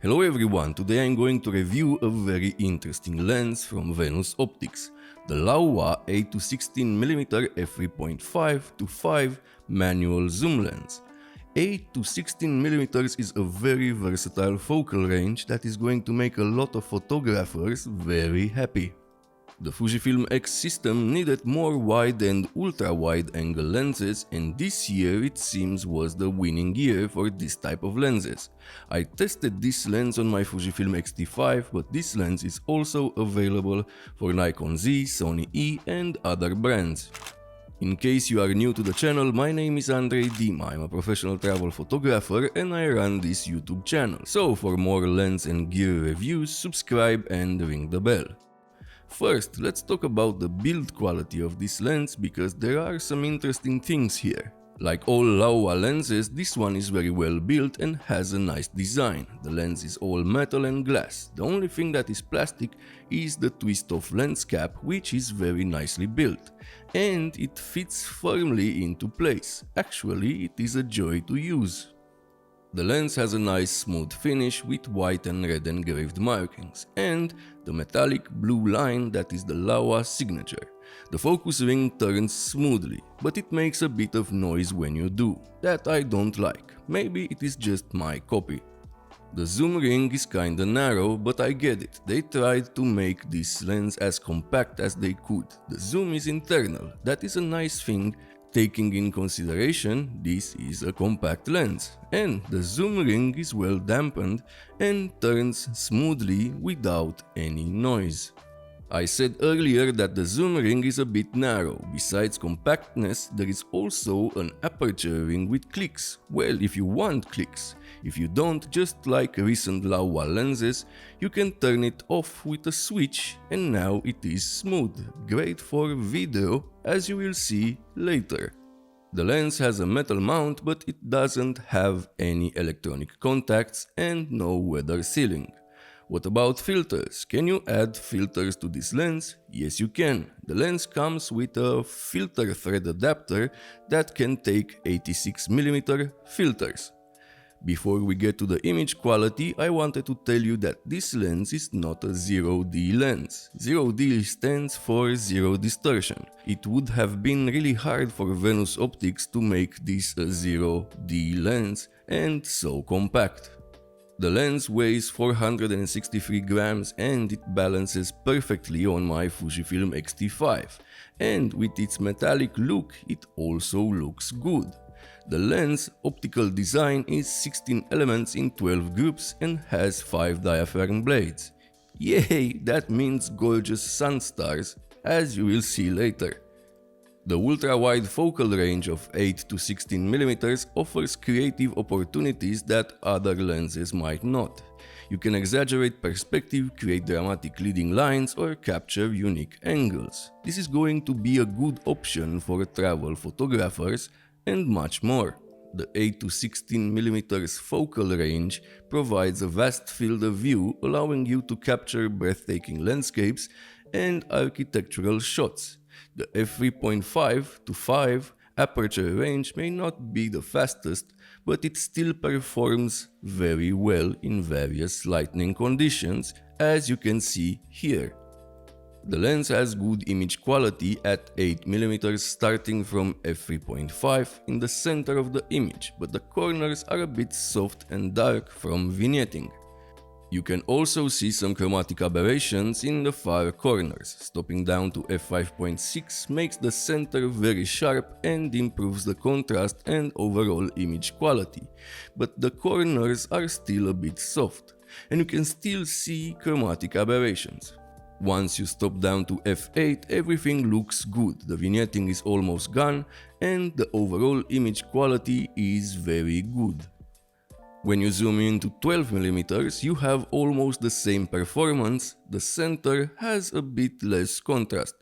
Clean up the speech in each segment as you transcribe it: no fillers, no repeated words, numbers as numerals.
Hello everyone, today I'm going to review a very interesting lens from Venus Optics, the Laowa 8-16mm f3.5-5 manual zoom lens. 8-16mm is a very versatile focal range that is going to make a lot of photographers very happy. The Fujifilm X system needed more wide and ultra-wide angle lenses, and this year it seems was the winning year for this type of lenses. I tested this lens on my Fujifilm X-T5, but this lens is also available for Nikon Z, Sony E and other brands. In case you are new to the channel, my name is Andrei Dima, I'm a professional travel photographer and I run this YouTube channel. So for more lens and gear reviews, subscribe and ring the bell. First, let's talk about the build quality of this lens because there are some interesting things here. Like all Laowa lenses, this one is very well built and has a nice design. The lens is all metal and glass. The only thing that is plastic is the twist-off lens cap, which is very nicely built. And it fits firmly into place. Actually, it is a joy to use. The lens has a nice smooth finish with white and red engraved markings, and the metallic blue line that is the Laowa signature. The focus ring turns smoothly, but it makes a bit of noise when you do. That I don't like. Maybe it is just my copy. The zoom ring is kinda narrow, but I get it. They tried to make this lens as compact as they could. The zoom is internal. That is a nice thing. Taking in consideration, this is a compact lens, and the zoom ring is well dampened and turns smoothly without any noise. I said earlier that the zoom ring is a bit narrow. Besides compactness, there is also an aperture ring with clicks. Well, if you want clicks. If you don't, just like recent Laowa lenses, you can turn it off with a switch and now it is smooth. Great for video, as you will see later. The lens has a metal mount, but it doesn't have any electronic contacts and no weather sealing. What about filters? Can you add filters to this lens? Yes, you can. The lens comes with a filter thread adapter that can take 86mm filters. Before we get to the image quality, I wanted to tell you that this lens is not a 0D lens. 0D stands for zero distortion. It would have been really hard for Venus Optics to make this a 0D lens and so compact. The lens weighs 463 grams and it balances perfectly on my Fujifilm X-T5. And with its metallic look, it also looks good. The lens optical design is 16 elements in 12 groups and has 5 diaphragm blades. Yay, that means gorgeous sun stars, as you will see later. The ultra-wide focal range of 8-16mm offers creative opportunities that other lenses might not. You can exaggerate perspective, create dramatic leading lines or capture unique angles. This is going to be a good option for travel photographers and much more. The 8-16mm focal range provides a vast field of view, allowing you to capture breathtaking landscapes and architectural shots. The f3.5-5 aperture range may not be the fastest, but it still performs very well in various lighting conditions, as you can see here. The lens has good image quality at 8mm starting from f3.5 in the center of the image, but the corners are a bit soft and dark from vignetting. You can also see some chromatic aberrations in the far corners. Stopping down to f5.6 makes the center very sharp and improves the contrast and overall image quality, but the corners are still a bit soft, and you can still see chromatic aberrations. Once you stop down to f8, everything looks good, the vignetting is almost gone and the overall image quality is very good. When you zoom in to 12mm, you have almost the same performance, the center has a bit less contrast.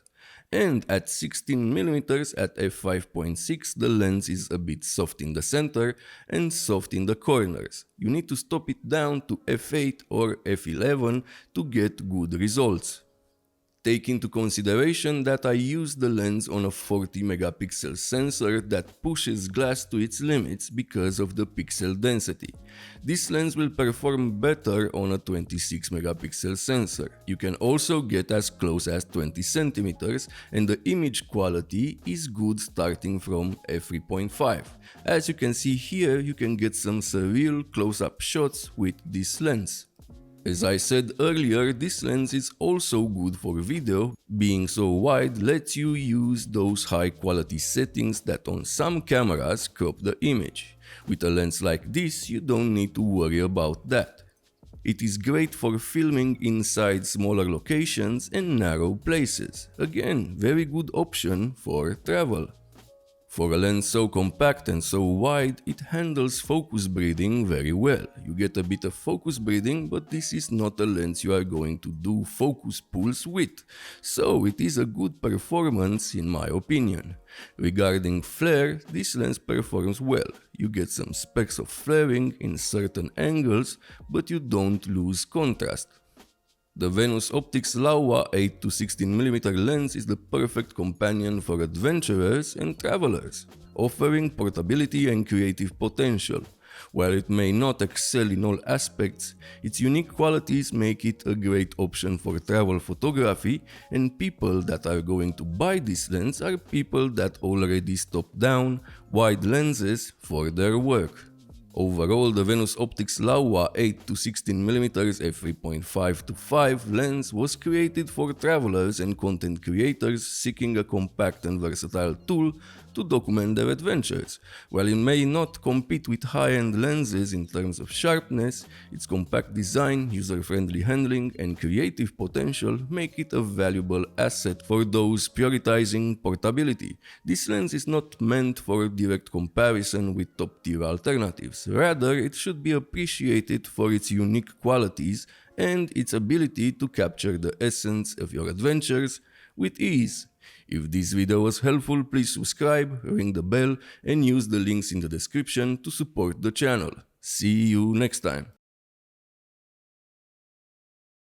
And at 16mm at f5.6 the lens is a bit soft in the center and soft in the corners. You need to stop it down to f8 or f11 to get good results. Take into consideration that I use the lens on a 40 megapixel sensor that pushes glass to its limits because of the pixel density. This lens will perform better on a 26 megapixel sensor. You can also get as close as 20 centimeters, and the image quality is good starting from f3.5. As you can see here, you can get some surreal close-up shots with this lens. As I said earlier, this lens is also good for video. Being so wide lets you use those high quality settings that on some cameras crop the image. With a lens like this, you don't need to worry about that. It is great for filming inside smaller locations and narrow places. Again, very good option for travel. For a lens so compact and so wide, it handles focus breathing very well. You get a bit of focus breathing, but this is not a lens you are going to do focus pulls with, so it is a good performance in my opinion. Regarding flare, this lens performs well. You get some specks of flaring in certain angles, but you don't lose contrast. The Venus Optics Laowa 8-16mm lens is the perfect companion for adventurers and travelers, offering portability and creative potential. While it may not excel in all aspects, its unique qualities make it a great option for travel photography, and people that are going to buy this lens are people that already stopped down wide lenses for their work. Overall, the Venus Optics Laowa 8-16mm f3.5-f5 lens was created for travelers and content creators seeking a compact and versatile tool to document their adventures. While it may not compete with high-end lenses in terms of sharpness, its compact design, user-friendly handling, and creative potential make it a valuable asset for those prioritizing portability. This lens is not meant for a direct comparison with top-tier alternatives. Rather, it should be appreciated for its unique qualities and its ability to capture the essence of your adventures with ease. If this video was helpful, please subscribe, ring the bell, and use the links in the description to support the channel. See you next time.